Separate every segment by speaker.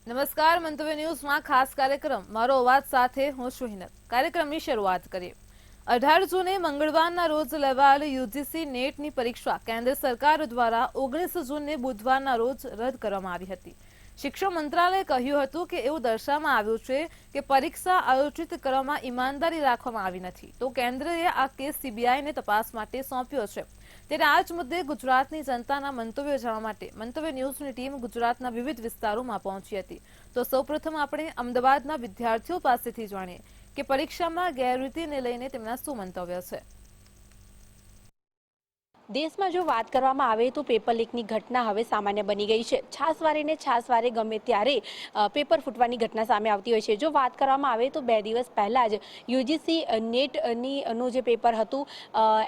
Speaker 1: નમસ્કાર મંતવ્ય ન્યૂઝમાં ખાસ કાર્યક્રમ મારો અવાજ સાથે હું છું હિનત. કાર્યક્રમની શરૂઆત કરીએ. 18 જૂને મંગળવારના રોજ લેવાયેલી યુજીસી નેટની પરીક્ષા કેન્દ્ર સરકાર દ્વારા 19 જૂને બુધવારના રોજ રદ કરવામાં આવી હતી. શિક્ષણ મંત્રાલયે કહ્યું હતું કે એવું દર્શાવવામાં આવ્યું છે કે પરીક્ષા આયોજિત કરવામાં ઈમાનદારી રાખવામાં આવી નથી, તો કેન્દ્રએ આ કેસ સીબીઆઈને તપાસ માટે સોંપ્યો છે. ત્યારે આ જ મુદ્દે ગુજરાતની જનતાના મંતવ્યો જાણવા માટે મંતવ્ય ન્યૂઝની ટીમ ગુજરાતના વિવિધ વિસ્તારોમાં પહોંચી હતી. તો સૌપ્રથમ આપણે અમદાવાદના વિદ્યાર્થીઓ પાસેથી જાણીએ કે પરીક્ષામાં ગેરરીતિને લઈને તેમના શું મંતવ્ય છે.
Speaker 2: દેશમાં જો વાત કરવામાં આવે તો પેપર લીકની ઘટના હવે સામાન્ય બની ગઈ છે. છાસવારે ગમે ત્યારે પેપર ફૂટવાની ઘટના સામે આવતી હોય છે. જો વાત કરવામાં આવે તો 2 દિવસ પહેલાં જ યુજીસી નેટનું જે પેપર હતું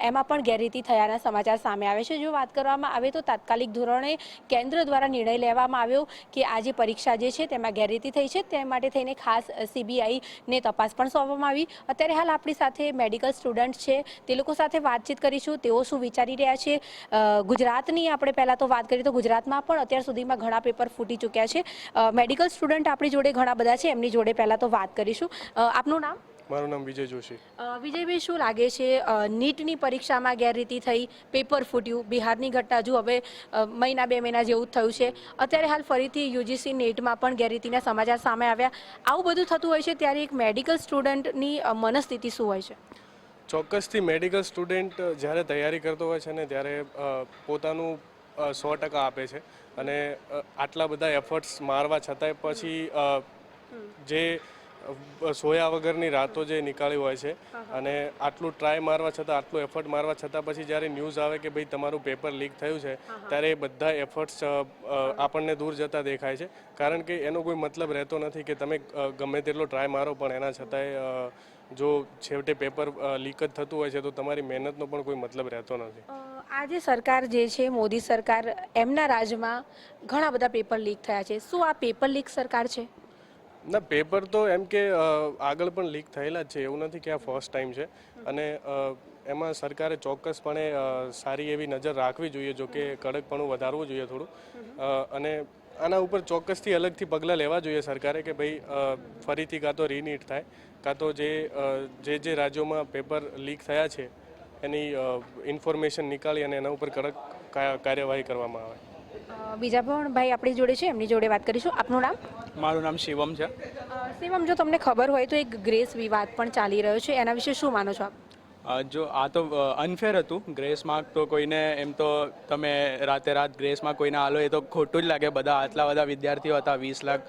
Speaker 2: એમાં પણ ગેરરીતિ થયાના સમાચાર સામે આવે છે. જો વાત કરવામાં આવે તો તાત્કાલિક ધોરણે કેન્દ્ર દ્વારા નિર્ણય લેવામાં આવ્યો કે આ જે પરીક્ષા જે છે તેમાં ગેરરીતિ થઈ છે, તે માટે થઈને ખાસ સીબીઆઈને તપાસ પણ સોંપવામાં આવી. અત્યારે હાલ આપણી સાથે મેડિકલ સ્ટુડન્ટ છે, તે લોકો સાથે વાતચીત કરીશું. તેઓ શું વિચારી રહ્યા છે. ગુજરાતની આપણે પહેલા તો વાત કરીએ તો ગુજરાતમાં પણ અત્યાર સુધીમાં ઘણા પેપર ફૂટી ચૂક્યા છે. મેડિકલ સ્ટુડન્ટ આપણી જોડે ઘણા બધા છે, એમની જોડે પહેલા તો વાત કરીશું. આપનું નામ?
Speaker 3: મારું નામ વિજય જોશી.
Speaker 2: વિજયભાઈ, શું લાગે છે નીટની પરીક્ષામાં ગેરરીતિ થઈ, પેપર ફૂટ્યું, બિહારની ઘટના હજુ હવે મહિના 2 મહિના જેવું જ થયું છે, અત્યારે હાલ ફરીથી યુજીસી નેટમાં પણ ગેરરીતિના સમાચાર સામે આવ્યા. આવું બધું થતું હોય છે ત્યારે એક મેડિકલ સ્ટુડન્ટની મનસ્થિતિ શું હોય છે?
Speaker 3: ચોક્કસથી મેડિકલ સ્ટુડન્ટ જ્યારે તૈયારી કરતો હોય છે ને ત્યારે પોતાનું 100% આપે છે અને આટલા બધા એફર્ટ્સ મારવા છતાંય પછી જે સોયા વગરની રાતો જે નીકાળી હોય છે અને આટલું ટ્રાય મારવા છતાં, આટલું એફર્ટ મારવા છતાં પછી જ્યારે ન્યૂઝ આવે કે ભાઈ તમારું પેપર લીક થયું છે, ત્યારે એ બધા એફર્ટ્સ આપણને દૂર જતા દેખાય છે. કારણ કે એનો કોઈ મતલબ રહેતો નથી કે તમે ગમે તેટલો ટ્રાય મારો પણ એના છતાંય જો છેવટે પેપર લીક જ થતું હોય છે તો તમારી મહેનતનો પણ કોઈ મતલબ રહેતો નથી.
Speaker 2: આજે સરકાર જે છે, મોદી સરકાર, એમના રાજમાં ઘણા બધા પેપર લીક થયા છે. શું આ પેપર લીક સરકાર છે?
Speaker 3: ના, પેપર તો એમ કે આગળ પણ લીક થયેલા જ છે, એવું નથી કે આ ફર્સ્ટ ટાઈમ છે. અને એમાં સરકારે ચોક્કસપણે સારી એવી નજર રાખવી જોઈએ, જો કે કડકપણું વધારવું જોઈએ થોડું. અને આના ઉપર ચોક્કસથી અલગથી પગલાં લેવા જોઈએ સરકારે કે ભાઈ ફરીથી કાં તો રીનીટ થાય, કાં તો જે રાજ્યોમાં પેપર લીક થયા છે એની ઇન્ફોર્મેશન નીકાળી અને એના ઉપર કડક કાર્યવાહી કરવામાં આવે.
Speaker 2: બીજા પણ ભાઈ આપણી જોડે છે, એમની જોડે વાત કરીશું. આપનું નામ?
Speaker 4: મારું નામ શિવમ છે.
Speaker 2: શિવમ, જો તમને ખબર હોય તો એક ગ્રેસ વિવાદ પણ ચાલી રહ્યો છે, એના વિશે શું માનો છો આપ?
Speaker 4: જો આ તો અનફેર હતું. ગ્રેસ માર્ક તો કોઈને, એમ તો તમે રાત ગ્રેસ માર્ક કોઈને આલો એ તો ખોટું જ લાગે. બધા આટલા બધા વિદ્યાર્થીઓ હતા, 20 લાખ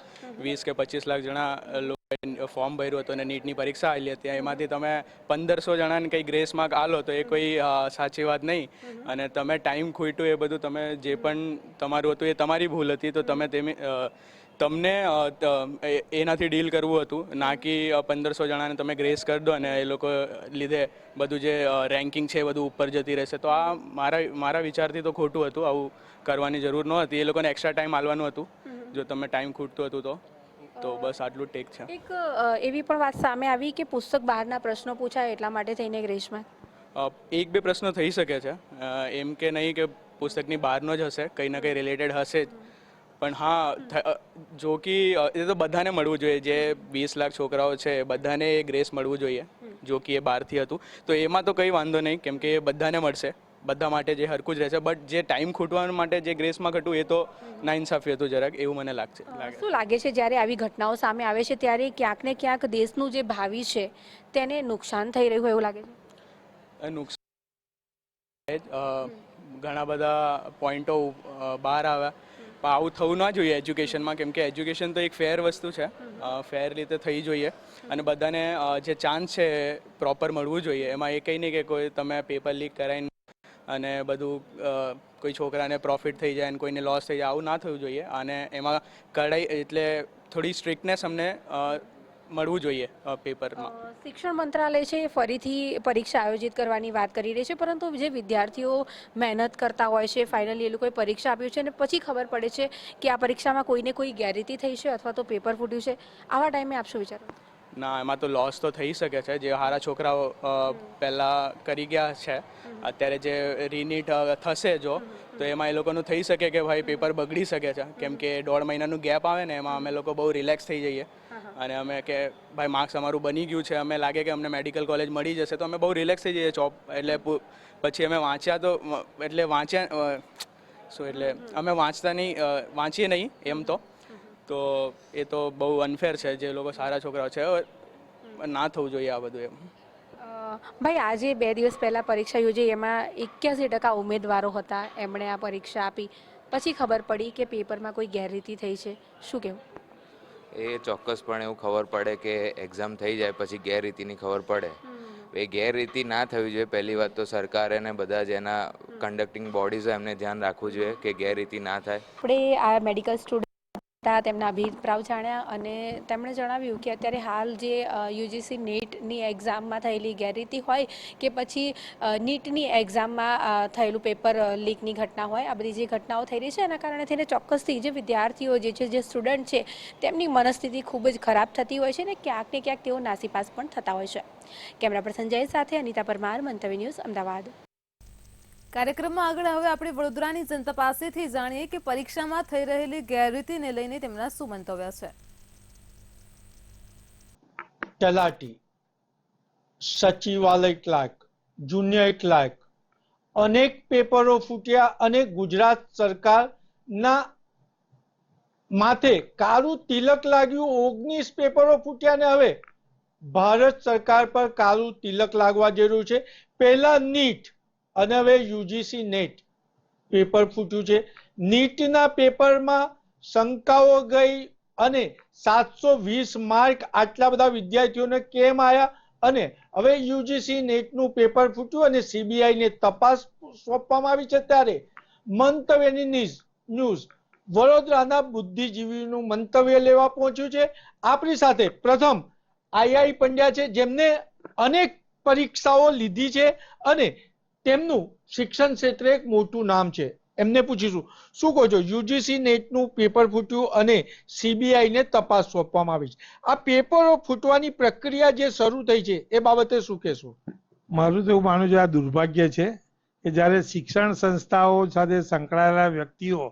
Speaker 4: 20 કે 25 લાખ જણા લોકોએ ફોર્મ ભર્યું હતું અને નીટની પરીક્ષા આવેલી હતી. એમાંથી તમે 1500 જણાને કંઈ ગ્રેસ માર્ક આલો તો એ કોઈ સાચી વાત નહીં. અને તમે ટાઈમ ખૂટ્યું એ બધું, તમે જે પણ તમારું હતું એ તમારી ભૂલ હતી, તો તમને એનાથી ડીલ કરવું હતું, ના કે 1500 જણાને તમે ગ્રેસ કરી દો અને એ લોકો લીધે બધું જે રેન્કિંગ છે એ બધું ઉપર જતી રહેશે. તો આ મારા વિચારથી તો ખોટું હતું. આવું કરવાની જરૂર નહોતી. એ લોકોને એક્સ્ટ્રા ટાઈમ આપવાનું હતું જો તમે ટાઈમ ખૂટતું હતું તો બસ આટલું ટેક છે.
Speaker 2: એક એવી પણ વાત સામે આવી કે પુસ્તક બહારના પ્રશ્નો પૂછાય એટલા માટે થઈને ગ્રેસમાં
Speaker 4: 1-2 પ્રશ્નો થઈ શકે છે, એમ કે નહીં કે પુસ્તકની બહારનો જ હશે, કંઈ ના કંઈ રિલેટેડ હશે જ. પણ હા, જો કે એ તો બધાને મળવું જોઈએ. જે 20 લાખ છોકરાઓ છે બધાને ગ્રેસ મળવું જોઈએ, જો કે એ બહારથી હતું તો એમાં તો કંઈ વાંધો નહીં, કેમ કે એ બધાને મળશે, બધા માટે જે હરખું જ રહેશે. બટ જે ટાઈમ ખૂટવા માટે જે ગ્રેસમાં ઘટવું એ તો નાઇન્સાફી હતું જરાક, એવું મને લાગે.
Speaker 2: શું લાગે છે જ્યારે આવી ઘટનાઓ સામે આવે છે ત્યારે ક્યાંક ને ક્યાંક દેશનું જે ભાવિ છે તેને નુકસાન થઈ રહ્યું એવું લાગે છે?
Speaker 4: નુકસાન ઘણા બધા પોઈન્ટો બહાર આવ્યા. પણ આવું થવું ના જોઈએ એજ્યુકેશનમાં, કેમ કે એજ્યુકેશન તો એક ફેર વસ્તુ છે, ફેર રીતે થઈ જોઈએ અને બધાને જે ચાન્સ છે પ્રોપર મળવું જોઈએ. એમાં એ કંઈ નહીં કે કોઈ તમે પેપર લીક કરાવીને અને બધું કોઈ છોકરાને પ્રોફિટ થઈ જાય અને કોઈને લોસ થઈ જાય, આવું ના થવું જોઈએ. અને એમાં કડાઈ એટલે થોડી સ્ટ્રિક્ટનેસ અમને મળવું જોઈએ પેપરમાં.
Speaker 2: શિક્ષણ મંત્રાલય છે ફરીથી પરીક્ષા આયોજિત કરવાની વાત કરી રહી છે, પરંતુ જે વિદ્યાર્થીઓ મહેનત કરતા હોય છે, ફાઇનલી એ લોકોએ પરીક્ષા આપ્યું છે અને પછી ખબર પડે છે કે આ પરીક્ષામાં કોઈને કોઈ ગેરરીતિ થઈ છે અથવા તો પેપર ફૂટ્યું છે, આવા ટાઈમે આપ શું વિચારો?
Speaker 4: ના, એમાં તો લોસ તો થઈ શકે છે. જે સારા છોકરાઓ પહેલાં કરી ગયા છે, અત્યારે જે રીનીટ થશે જો, તો એમાં એ લોકોનું થઈ શકે કે ભાઈ પેપર બગડી શકે છે, કેમ કે 1.5 મહિનાનું ગેપ આવે ને એમાં અમે લોકો બહુ રિલેક્સ થઈ જઈએ અને અમે કે ભાઈ માર્ક્સ અમારું બની ગયું છે, અમે લાગે કે અમને મેડિકલ કોલેજ મળી જશે, તો અમે બહુ રિલેક્સ થઈ જઈએ એટલે પછી અમે અમે વાંચીએ નહીં એમ તો એ તો બહુ અનફેર છે. જે લોકો સારા છોકરાઓ છે ના થવું જોઈએ આ બધું એમ.
Speaker 2: ભાઈ, આજે 2 દિવસ પહેલાં પરીક્ષા યોજાઈ, એમાં 81% ઉમેદવારો હતા, એમણે આ પરીક્ષા આપી, પછી ખબર પડી કે પેપરમાં કોઈ ગેરરીતિ થઈ છે, શું કહેવું?
Speaker 5: એ ચોક્કસપણે એવું ખબર પડે કે એક્ઝામ થઈ જાય પછી ગેરરીતિની ખબર પડે. એ ગેરરીતિ ના થવી જોઈએ. પહેલી વાત તો સરકારે ને બધા જ એના કન્ડક્ટિંગ બોડીઝ એમને ધ્યાન રાખવું જોઈએ કે ગેરરીતિ ના થાય.
Speaker 2: આપણે આ મેડિકલ સ્ટુડન્ટ હતા, તેમના અભિપ્રાય જાણ્યા અને તેમણે જણાવ્યું કે અત્યારે હાલ જે યુજીસી નેટની એક્ઝામમાં થયેલી ગેરરીતિ હોય કે પછી નીટની એક્ઝામમાં થયેલું પેપર લીકની ઘટના હોય, આ બધી જે ઘટનાઓ થઈ રહી છે એના કારણે થઈને ચોક્કસથી જે વિદ્યાર્થીઓ જે સ્ટુડન્ટ છે તેમની મનસ્થિતિ ખૂબ જ ખરાબ થતી હોય છે ને ક્યાંક ને ક્યાંક તેઓ નાસીપાસ પણ થતા હોય છે. કેમેરા પર્સન જય સાથે અનિતા પરમાર, મંતવ્ય ન્યૂઝ, અમદાવાદ.
Speaker 1: કાર્યક્રમમાં આગળ હવે આપણે વડોદરાની જનતા પાસેથી જાણીએ કે પરીક્ષામાં થઈ રહેલી ગેરરીતિને લઈને તેમના શું મંતવ્ય છે.
Speaker 6: તલાટી, સચિવાલય ક્લાર્ક, જુનિયર ક્લાર્ક, અનેક પેપરો ફૂટ્યા અને ગુજરાત સરકારના માથે કાળું તિલક લાગ્યું. 19 પેપરો ફૂટ્યા ને હવે ભારત સરકાર પર કાળું તિલક લાગવા જઈ રહ્યું છે. પહેલા નીટ અને હવે યુજીસી નેટ પેપર ફૂટ્યું છે. નીટના પેપરમાં શંકાઓ ગઈ અને 720 માર્ક આટલા બધા વિદ્યાર્થીઓને કેમ આવ્યા, અને હવે યુજીસી નેટનું પેપર ફૂટ્યું અને સીબીઆઈને તપાસ સોંપવામાં આવી છે. ત્યારે મંતવ્યની ન્યૂઝ વડોદરાના બુદ્ધિજીવીનું મંતવ્ય લેવા પહોંચ્યું છે. આપણી સાથે પ્રથમ આઈ પંડ્યા છે, જેમને અનેક પરીક્ષાઓ લીધી છે અને તેમનું શિક્ષણ ક્ષેત્રે એક મોટું નામ છે. એમને પૂછીશું, શું કહો છો? યુજીસી નેટનું પેપર ફૂટ્યું અને સીબીઆઈને તપાસ સોંપવામાં આવી છે. આ પેપરો ફૂટવાની પ્રક્રિયા જે શરૂ થઈ છે એ બાબતે શું કહેશો?
Speaker 7: મારું તો એવું માનવું છે, આ દુર્ભાગ્ય છે કે જ્યારે શિક્ષણ સંસ્થાઓ સાથે સંકળાયેલા વ્યક્તિઓ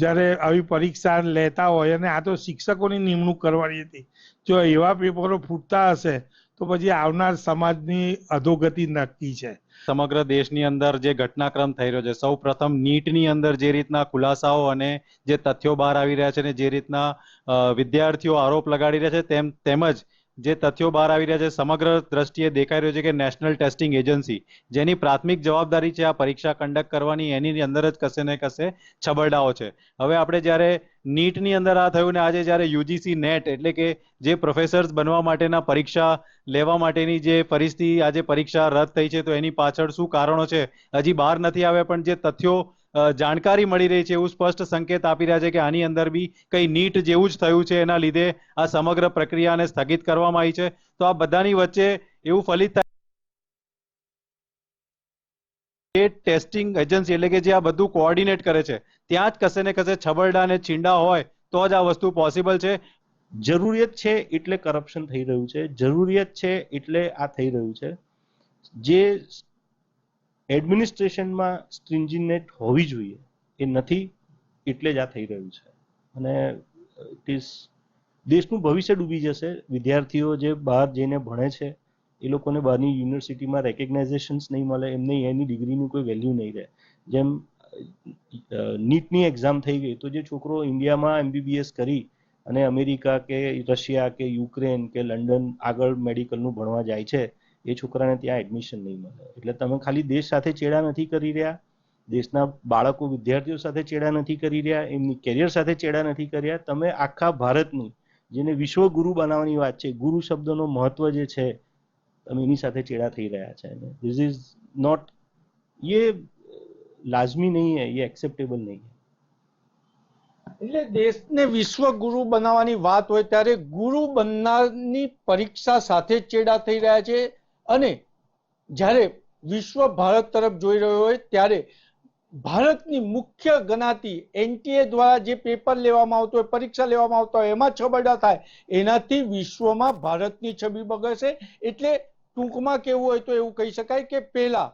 Speaker 7: જ્યારે આવી પરીક્ષા લેતા હોય, અને આ તો શિક્ષકોની નિમણૂક કરવાની હતી, જો એવા પેપરો ફૂટતા હશે તો પછી આવનાર સમાજની અધોગતિ નક્કી છે.
Speaker 8: સમગ્ર દેશની અંદર જે ઘટનાક્રમ થઈ રહ્યો છે, સૌ પ્રથમ નીટની અંદર જે રીતના ખુલાસાઓ અને જે તથ્યો બહાર આવી રહ્યા છે, ને જે રીતના વિદ્યાર્થીઓ આરોપ લગાડી રહ્યા છે, તેમજ જે તથ્યો બહાર આવી રહ્યા છે, સમગ્ર દ્રષ્ટિએ દેખાઈ રહ્યું છે કે નેશનલ ટેસ્ટિંગ એજન્સી, જેની પ્રાથમિક જવાબદારી છે આ પરીક્ષા કન્ડક્ટ કરવાની, એની અંદર જ કશે ને કશે છબરડાઓ છે. હવે આપણે જ્યારે નીટની અંદર આ થયું ને આજે જ્યારે યુજીસી નેટ એટલે કે જે પ્રોફેસર્સ બનવા માટેના પરીક્ષા લેવા માટેની જે પરિસ્થિતિ, આજે પરીક્ષા રદ થઈ છે, તો એની પાછળ શું કારણો છે હજી બહાર નથી આવ્યા, પણ જે તથ્યો જાણકારી મળી રહી છે એવું સ્પષ્ટ સંકેત આપી રહ્યા છે કે આની અંદર બી કઈ નીટ જેવું જ થયું છે, એના લીધે આ સમગ્ર પ્રક્રિયાને સ્થગિત કરવામાં આવી છે. તો આ બધાની વચ્ચે એવું ફલિત થાય ટેસ્ટિંગ એજન્સી એટલે કે જે આ બધું કોઓર્ડિનેટ કરે છે, ત્યાં જ કશે ને કશે છબરડા અને છીંડા હોય તો જ આ વસ્તુ પોસિબલ છે.
Speaker 9: જરૂરિયાત છે એટલે કરપ્શન થઈ રહ્યું છે, જરૂરિયાત છે એટલે આ થઈ રહ્યું છે. જે એડમિનિસ્ટ્રેશનમાં સ્ટ્રિંજિનેટ હોવી જોઈએ એ નથી, એટલે જ આ થઈ રહ્યું છે. અને દેશનું ભવિષ્ય ડૂબી જશે. વિદ્યાર્થીઓ જે બહાર જઈને ભણે છે એ લોકોને બહારની યુનિવર્સિટીમાં રેકગ્નાઇઝેશન્સ નહીં મળે, એમને એની ડિગ્રીનું કોઈ વેલ્યુ નહીં રહે. જેમ નીટની એક્ઝામ થઈ ગઈ તો જે છોકરો ઇન્ડિયામાં એમબીબીએસ કરી અને અમેરિકા કે રશિયા કે યુક્રેન કે લંડન આગળ મેડિકલનું ભણવા જાય છે, એ છોકરાને ત્યાં એડમિશન નહીં મળે. એટલે તમે ખાલી દેશ સાથે ચેડા નથી કરી રહ્યા, દેશના બાળકો વિદ્યાર્થીઓ સાથે ચેડા નથી કરી રહ્યા, એમની કેરિયર સાથે ચેડા નથી કરી રહ્યા, તમે આખા ભારતની, જેને વિશ્વ ગુરુ બનાવવાની વાત છે, ગુરુ શબ્દનો મહત્વ જે છે, તમે એની સાથે ચેડા થઈ રહ્યા છે. ધીસ ઇઝ નોટ, ये लाजमी नहीं है, ये एक्सेप्टेबल नहीं है.
Speaker 6: એટલે દેશને વિશ્વ ગુરુ બનાવવાની વાત હોય ત્યારે ગુરુ બનનારની પરીક્ષા સાથે જ ચેડા થઈ રહ્યા છે. અને જ્યારે વિશ્વ ભારત તરફ જોઈ રહ્યો હોય ત્યારે ભારતની મુખ્ય ગણાતી એનટીએ દ્વારા જે પેપર લેવામાં આવતો હોય, પરીક્ષા લેવામાં આવતા હોય, એમાં છબરડા થાય, એનાથી વિશ્વમાં ભારતની છબી બગડશે. એટલે ટૂંકમાં કેવું હોય તો એવું કહી શકાય કે પહેલા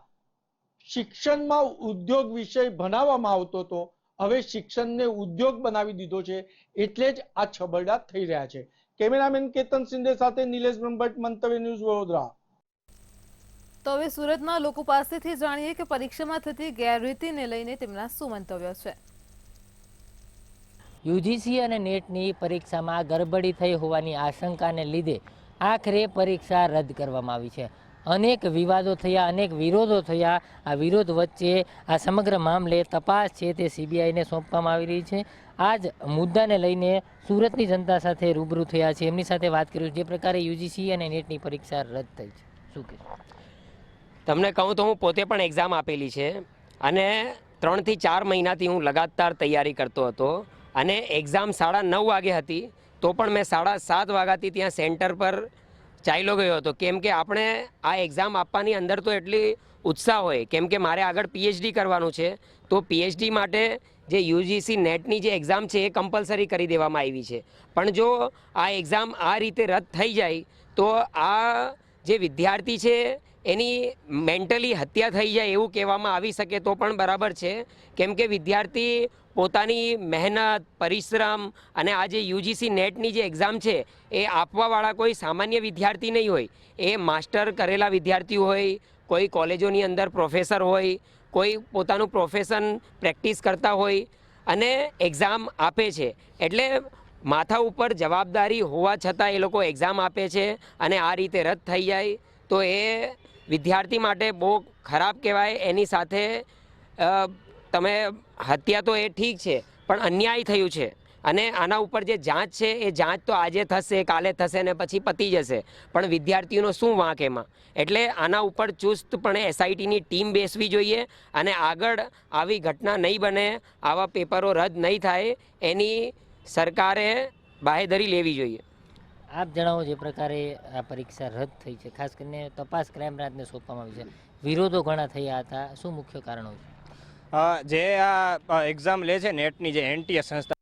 Speaker 6: શિક્ષણમાં ઉદ્યોગ વિષય ભણાવવામાં આવતો હતો, હવે શિક્ષણને ઉદ્યોગ બનાવી દીધો છે, એટલે જ આ છબરડા થઈ રહ્યા છે. કેમેરામેન કેતન સિંધે સાથે નિલેશ બ્રહ્મભટ્ટ, મંતવ્ય ન્યૂઝ, વડોદરા.
Speaker 1: તો હવે સુરતના લોકો પાસેથી જાણીએ કે પરીક્ષામાં થતી ગેરરીતિને લઈને તેમના શું મંતવ્યો છે.
Speaker 10: યુજીસી અને નેટની પરીક્ષામાં ગરબડી થઈ હોવાની આશંકાને લીધે આખરે પરીક્ષા રદ કરવામાં આવી છે. અનેક વિવાદો થયા, અનેક વિરોધો થયા. આ વિરોધ વચ્ચે આ સમગ્ર મામલે તપાસ છે તે સીબીઆઈને સોંપવામાં આવી રહી છે. આ જ મુદ્દાને લઈને સુરતની જનતા સાથે રૂબરૂ થયા છે, એમની સાથે વાત કરી. જે પ્રકારે યુજીસી અને નેટની પરીક્ષા રદ થઈ છે, શું કહેશો?
Speaker 11: તમને કહું તો હું પોતે પણ એક્ઝામ આપેલી છે અને 3 થી 4 મહિનાથી હું લગાતાર તૈયારી કરતો હતો અને એક્ઝામ 9:30 વાગે હતી તો પણ મેં 7:30 વાગ્યાથી ત્યાં સેન્ટર પર ચાલ્યો ગયો હતો. કેમ કે આપણે આ એક્ઝામ આપવાની અંદર તો એટલી ઉત્સાહ હોય, કેમ કે મારે આગળ પીએચડી કરવાનું છે. તો પીએચડી માટે જે યુજીસી નેટની જે એક્ઝામ છે એ કમ્પલસરી કરી દેવામાં આવી છે. પણ જો આ એક્ઝામ આ રીતે રદ થઈ જાય તો આ જે વિદ્યાર્થી છે એની મેન્ટલી હત્યા થઈ જાય એવું કહેવામાં આવી શકે તો પણ બરાબર છે. કેમ કે વિદ્યાર્થી પોતાની મહેનત, પરિશ્રમ અને આ જે યુજીસી નેટની જે એક્ઝામ છે એ આપવાવાળા કોઈ સામાન્ય વિદ્યાર્થી નહીં હોય. એ માસ્ટર કરેલા વિદ્યાર્થી હોય, કોઈ કોલેજોની અંદર પ્રોફેસર હોય, કોઈ પોતાનું પ્રોફેશન પ્રેક્ટિસ કરતા હોય અને એક્ઝામ આપે છે. એટલે માથા ઉપર જવાબદારી હોવા છતાં એ લોકો એક્ઝામ આપે છે અને આ રીતે રદ થઈ જાય તો એ વિદ્યાર્થી માટે બહુ ખરાબ કહેવાય. એની સાથે તમે હત્યા તો એ ઠીક છે પણ અન્યાય થયું છે અને આના ઉપર જે જાંચ છે એ જાંચ તો આજે થશે, કાલે થશે ને પછી પતી જશે, પણ વિદ્યાર્થીઓનો શું વાંક એમાં? એટલે આના ઉપર ચુસ્તપણે એસઆઈટીની ટીમ બેસવી જોઈએ અને આગળ આવી ઘટના નહીં બને, આવા પેપરો રદ નહીં થાય એની સરકારે બાહેધરી લેવી જોઈએ.
Speaker 10: આપ જણાવો, જે પ્રકારે આ પરીક્ષા રદ થઈ છે, ખાસ કરીને તપાસ ક્રાઇમ બ્રાન્ચને સોંપવામાં આવી છે, વિરોધો ઘણા થયા હતા, શું મુખ્ય કારણો છે?
Speaker 12: જે આ એક્ઝામ લે છે નેટની જે એનટીએ સંસ્થા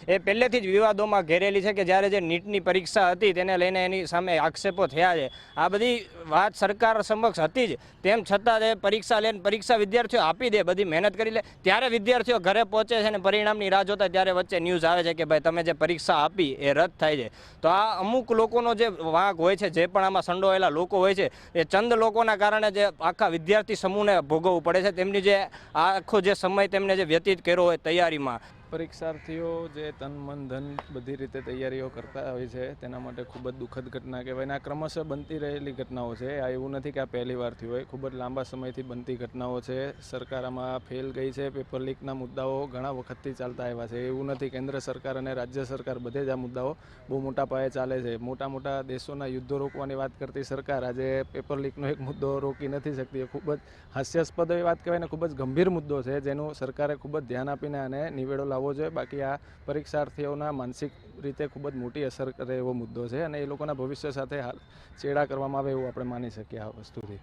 Speaker 12: એ પહેલેથી જ વિવાદોમાં ઘેરેલી છે કે જ્યારે જે નીટની પરીક્ષા હતી તેને લઈને એની સામે આક્ષેપો થયા છે. આ બધી વાત સરકાર સમક્ષ હતી જ, તેમ છતાં તે પરીક્ષા લઈને પરીક્ષા વિદ્યાર્થીઓ આપી દે, બધી મહેનત કરી લે, ત્યારે વિદ્યાર્થીઓ ઘરે પહોંચે છે અને પરિણામની રાહ જોતા ત્યારે વચ્ચે ન્યૂઝ આવે છે કે ભાઈ તમે જે પરીક્ષા આપી એ રદ થાય છે. તો આ અમુક લોકોનો જે વાંક હોય છે, જે પણ આમાં સંડોવાયેલા લોકો હોય છે, એ ચંદ લોકોના કારણે જે આખા વિદ્યાર્થી સમૂહને ભોગવવું પડે છે. તેમની જે આખો જે સમય તેમને જે વ્યતીત કર્યો હોય તૈયારીમાં,
Speaker 4: પરીક્ષાર્થીઓ જે તન મન ધન બધી રીતે તૈયારીઓ કરતા હોય છે તેના માટે ખૂબ જ દુઃખદ ઘટના કહેવાય. અને આ ક્રમશઃ બનતી રહેલી ઘટનાઓ છે. આ એવું નથી કે આ પહેલી વાર થયું હોય, ખૂબ જ લાંબા સમયથી બનતી ઘટનાઓ છે. સરકાર આમાં ફેલ ગઈ છે. પેપર લીકના મુદ્દાઓ ઘણા વખતથી ચાલતા આવ્યા છે. એવું નથી, કેન્દ્ર સરકાર અને રાજ્ય સરકાર બધે જ આ મુદ્દાઓ બહુ મોટા પાયે ચાલે છે. મોટા મોટા દેશોના યુદ્ધો રોકવાની વાત કરતી સરકાર આજે પેપર લીકનો એક મુદ્દો રોકી નથી શકતી. એ ખૂબ જ હાસ્યાસ્પદ એવી વાત કહેવાય ને ખૂબ જ ગંભીર મુદ્દો છે, જેનું સરકારે ખૂબ જ ધ્યાન આપીને આને નિવેડો લાવવો જોઈએ. બાકી આ પરીક્ષાર્થીઓના માનસિક રીતે ખૂબ જ મોટી અસર કરે એવો મુદ્દો છે અને એ લોકોના ભવિષ્ય સાથે હાલ ચેડા કરવામાં આવે એવું આપણે માની શકીએ આ વસ્તુથી.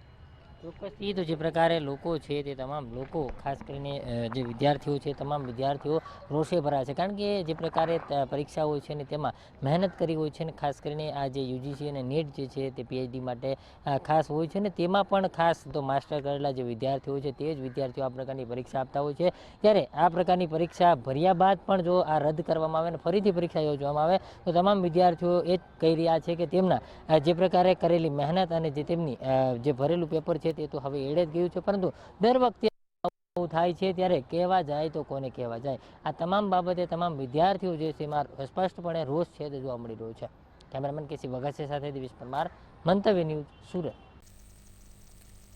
Speaker 10: ચોક્કસથી તો જે પ્રકારે લોકો છે તે તમામ લોકો, ખાસ કરીને જે વિદ્યાર્થીઓ છે, તમામ વિદ્યાર્થીઓ રોષે ભરાય છે. કારણ કે જે પ્રકારે પરીક્ષા હોય છે ને તેમાં મહેનત કરી હોય છે ને, ખાસ કરીને આ જે યુજીસી અને નેટ જે છે તે પીએચડી માટે ખાસ હોય છે ને, તેમાં પણ ખાસ તો માસ્ટર કરેલા જે વિદ્યાર્થીઓ હોય છે તે જ વિદ્યાર્થીઓ આ પ્રકારની પરીક્ષા આપતા હોય છે. ત્યારે આ પ્રકારની પરીક્ષા ભર્યા બાદ પણ જો આ રદ કરવામાં આવે અને ફરીથી પરીક્ષા યોજવામાં આવે તો તમામ વિદ્યાર્થીઓ એ જ કહી રહ્યા છે કે તેમના જે પ્રકારે કરેલી મહેનત અને જે તેમની જે ભરેલું પેપર છે તે તો હવે એડે જ ગયું છે. પરંતુ દર વખતે આવું થાય છે ત્યારે કહેવા જાય તો કોને કહેવા જાય? આ તમામ બાબતે તમામ વિદ્યાર્થીઓ જે છે એમાં સ્પષ્ટપણે રોષ છે તે જોવા મળી રહ્યો છે. કેમેરામેન કેસી વઘાસિયા સાથે દિવેશ પરમાર, મંતવ્ય ન્યૂઝ, સુરત.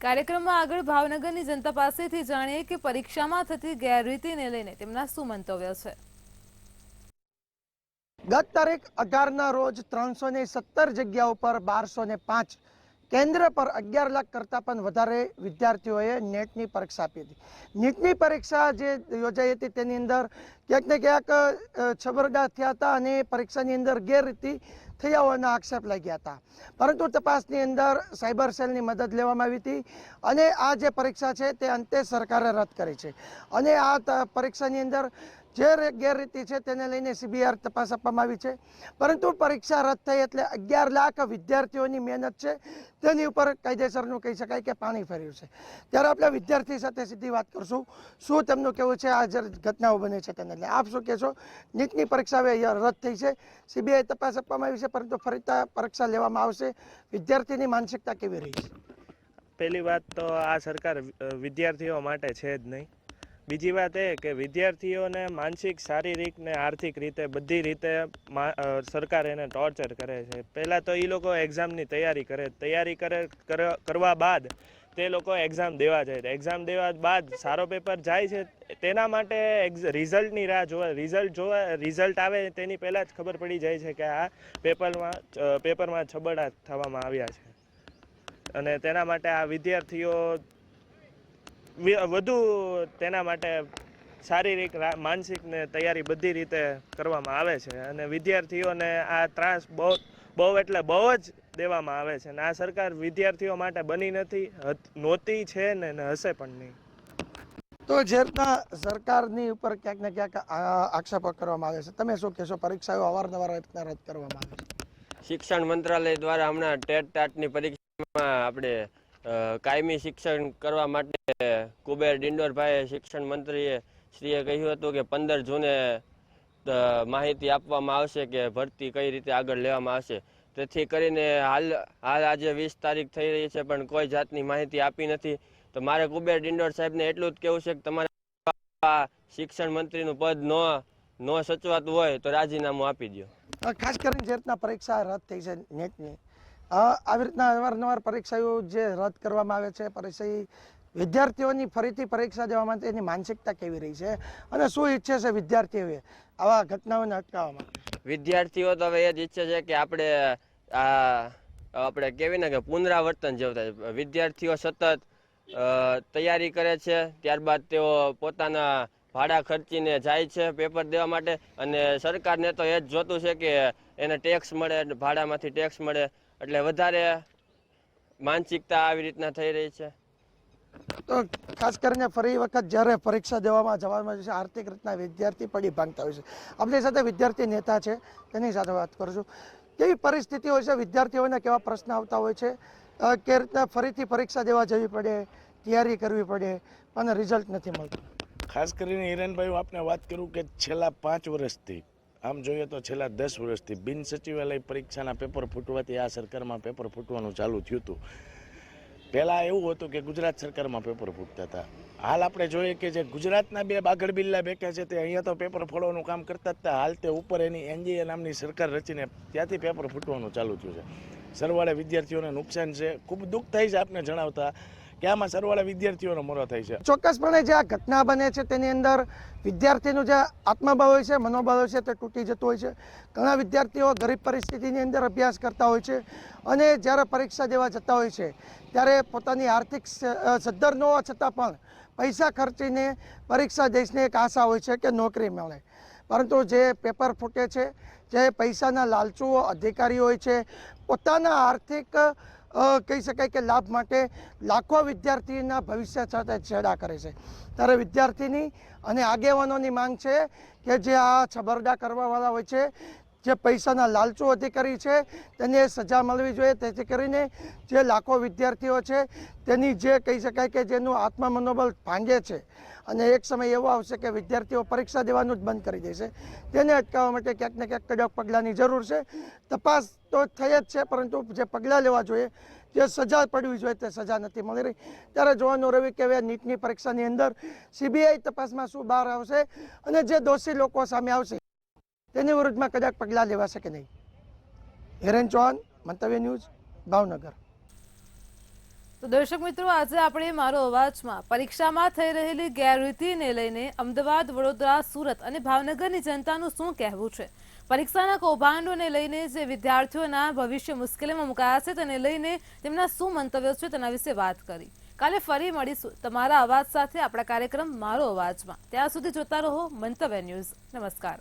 Speaker 1: કાર્યક્રમમાં આગળ ભાવનગરની જનતા પાસેથી જાણીએ કે પરીક્ષામાં થતી ગેરરીતિને લઈને તેમના શું મંતવ્ય છે.
Speaker 13: ગત તારીખ 18ના રોજ 317 જગ્યાઓ પર 1205 કેન્દ્ર પર 11 લાખ કરતાં પણ વધારે વિદ્યાર્થીઓએ નેટની પરીક્ષા આપી હતી. નીટની પરીક્ષા જે યોજાઈ હતી તેની અંદર ક્યાંક ને ક્યાંક છબરડા થયા હતા અને પરીક્ષાની અંદર ગેરરીતિ થયા હોવાના આક્ષેપ લાગ્યા હતા. પરંતુ તપાસની અંદર સાયબર સેલની મદદ લેવામાં આવી હતી અને આ જે પરીક્ષા છે તે અંતે સરકારે રદ કરી છે. અને આ પરીક્ષાની અંદર જે ગેરરીતિ છે તેને લઈને CBI તપાસ આપવામાં આવી છે. પરંતુ પરીક્ષા રદ થઈ એટલે 11 લાખ વિદ્યાર્થીઓની મહેનત છે તેની ઉપર કાયદેસરનું કહી શકાય કે પાણી ફર્યું છે. ત્યારે આપણે વિદ્યાર્થી સાથે સીધી વાત કરશું, શું તેમનું કેવું છે આ જે ઘટનાઓ બને છે તેને લઈને. આપ શું કહેશો? નીટની પરીક્ષા હવે રદ થઈ છે, CBI તપાસ આપવામાં આવી છે, પરંતુ ફરીથી પરીક્ષા લેવામાં આવશે. વિદ્યાર્થીની માનસિકતા કેવી રહી છે?
Speaker 14: પહેલી વાત તો આ સરકાર વિદ્યાર્થીઓ માટે છે જ નહીં. બીજી વાત એ કે વિદ્યાર્થીઓને માનસિક, શારીરિક ને આર્થિક રીતે બધી રીતે સરકાર એને ટોર્ચર કરે છે. પહેલાં તો એ લોકો એક્ઝામની તૈયારી કરવા બાદ તે લોકો એક્ઝામ દેવા જાય. એક્ઝામ દેવા બાદ સારો પેપર જાય છે તેના માટે રિઝલ્ટની રાહ રિઝલ્ટ આવે તેની પહેલાં જ ખબર પડી જાય છે કે આ પેપરમાં છબડા થવામાં આવ્યા છે. અને તેના માટે આ વિદ્યાર્થીઓ વધુ તેના માટે શારીરિક, માનસિક ને તૈયારી બધી રીતે કરવામાં આવે છે. અને વિદ્યાર્થીઓને આ ત્રાસ બહુ એટલે બહુ જ દેવામાં આવે છે. અને આ સરકાર વિદ્યાર્થીઓ માટે બની નહોતી છે ને હશે પણ નહીં.
Speaker 13: તો જે રીતના સરકારની ઉપર ક્યાંક ને ક્યાંક આક્ષેપો કરવામાં આવે છે, તમે શું કહેશો? પરીક્ષાઓ અવારનવાર રીતના રદ કરવામાં આવે છે.
Speaker 15: શિક્ષણ મંત્રાલય દ્વારા હમણાં ટેટ-ટાટની પરીક્ષામાં આપણે કાયમી શિક્ષણ કરવા માટે કુબેર ડિંડોરભાઈએ શિક્ષણ મંત્રીએ શ્રીએ કહ્યું હતું કે 15 જૂને માહિતી આપવામાં આવશે કે ભરતી કઈ રીતે આગળ લેવામાં આવશે. તેથી કરીને હાલ આજે 20 તારીખ થઈ રહી છે પણ કોઈ જાતની માહિતી આપી નથી. તો મારે કુબેર ડિંડોર સાહેબને એટલું જ કહેવું છે કે તમારે શિક્ષણ મંત્રીનું પદ ન સચવાતું હોય તો રાજીનામું આપી દો.
Speaker 13: ખાસ કરીને જે રીતના પરીક્ષા રદ થઈ છે નેટની, આવી રીતના અવારનવાર પરીક્ષાઓ જે રદ કરવામાં આવે છે, પરીક્ષા વિદ્યાર્થીઓની ફરીથી પરીક્ષા દેવા માટે એની માનસિકતા કેવી રહી છે અને શું ઈચ્છે છે વિદ્યાર્થીઓએ આવા ઘટનાઓને અટકાવવા માટે?
Speaker 15: વિદ્યાર્થીઓ તો હવે એ જ ઈચ્છે છે કે આપણે કહેવી ને કે પુનરાવર્તન જેવું થાય. વિદ્યાર્થીઓ સતત તૈયારી કરે છે, ત્યારબાદ તેઓ પોતાના ભાડા ખર્ચીને જાય છે પેપર દેવા માટે. અને સરકારને તો એ જ જોતું છે કે એને ટેક્સ મળે, ભાડામાંથી ટેક્સ મળે. એટલે વધારે માનસિકતા આવી રીતના થઈ રહી છે.
Speaker 13: તો ખાસ કરીને ફરી વખત જ્યારે પરીક્ષા દેવામાં જવામાં છે આર્થિક રીતના વિદ્યાર્થી પડી ભાંગતા હોય છે. આપણી સાથે વિદ્યાર્થી નેતા છે, તેની સાથે વાત કરશું. કેવી પરિસ્થિતિ હોય છે? વિદ્યાર્થીઓને કેવા પ્રશ્ન આવતા હોય છે કે રીતના ફરીથી પરીક્ષા દેવા જવી પડે, તૈયારી કરવી પડે પણ રિઝલ્ટ નથી મળતું?
Speaker 16: ખાસ કરીને હિરેનભાઈ, આપને વાત કરું કે છેલ્લા 5 વર્ષથી, આમ જોઈએ તો છેલ્લા 10 વર્ષથી બિન સચિવાલય પરીક્ષાના પેપર ફૂટવાથી આ સરકારમાં પેપર ફૂટવાનું ચાલુ થયું હતું. પહેલાં એવું હતું કે ગુજરાત સરકારમાં પેપર ફૂટતા હતા. હાલ આપણે જોઈએ કે જે ગુજરાતના 2 બાગડ બિલ્લા બેઠા છે તે અહીંયા તો પેપર ફોડવાનું કામ કરતા હતા. હાલ તે ઉપર એની NGA નામની સરકાર રચીને ત્યાંથી પેપર ફૂટવાનું ચાલુ થયું છે. સરવાળે વિદ્યાર્થીઓને નુકસાન છે. ખૂબ દુઃખ થાય છે આપને જણાવતા કે આમાં સરવાળે વિદ્યાર્થીઓનો મોરો થાય છે.
Speaker 13: ચોક્કસપણે જે આ ઘટના બને છે તેની અંદર વિદ્યાર્થીનું જે આત્મબળ હોય છે, મનોબળ હોય છે તે તૂટી જતું હોય છે. ઘણા વિદ્યાર્થીઓ ગરીબ પરિસ્થિતિની અંદર અભ્યાસ કરતા હોય છે અને જ્યારે પરીક્ષા દેવા જતા હોય છે ત્યારે પોતાની આર્થિક સદ્ધર ન હોવા છતાં પણ પૈસા ખર્ચીને પરીક્ષા દેશને એક આશા હોય છે કે નોકરી મળે. પરંતુ જે પેપર ફૂટે છે, જે પૈસાના લાલચુઓ અધિકારીઓ હોય છે, પોતાના આર્થિક કહી શકાય કે લાભ માટે લાખો વિદ્યાર્થીના ભવિષ્ય સાથે છેડા કરે છે. ત્યારે વિદ્યાર્થીની અને આગેવાનોની માંગ છે કે જે આ છબરડા કરવાવાળા હોય છે, જે પૈસાના લાલચુ અધિકારી છે, તેને સજા મળવી જોઈએ. તેથી કરીને જે લાખો વિદ્યાર્થીઓ છે તેની જે કહી શકાય કે જેનું આત્મમનોબળ ભાંગે છે અને એક સમય એવો આવશે કે વિદ્યાર્થીઓ પરીક્ષા દેવાનું જ બંધ કરી દેશે. તેને અટકાવવા માટે ક્યાંક ને ક્યાંક કડક પગલાંની જરૂર છે. તપાસ તો થઈ જ છે, પરંતુ જે પગલાં લેવા જોઈએ, જે સજા પડવી જોઈએ તે સજા નથી મળી રહી. ત્યારે જોવાનું રહ્યું કે હવે નીટની પરીક્ષાની અંદર CBI તપાસમાં શું બહાર આવશે અને જે દોષી લોકો સામે આવશે તેની વિરુદ્ધમાં કદાચ પગલાં લેવાશે કે નહીં. હિરેન ચૌહાણ, મંતવ્ય ન્યૂઝ, ભાવનગર.
Speaker 1: તો દર્શક મિત્રો, આજે આપણે મારો અવાજમાં પરીક્ષામાં થઈ રહેલી ગેરરીતિને લઈને અમદાવાદ, વડોદરા, સુરત અને ભાવનગરની જનતાનું શું કહેવું છે, પરીક્ષાના કૌભાંડોને લઈને જે વિદ્યાર્થીઓના ભવિષ્ય મુશ્કેલીમાં મુકાયા છે તેને લઈને તેમના શું મંતવ્યો છે તેના વિશે વાત કરી. કાલે ફરી મળીશું તમારા અવાજ સાથે આપણા કાર્યક્રમ મારો અવાજમાં. ત્યાં સુધી જોતા રહો મંતવ્ય ન્યૂઝ. નમસ્કાર.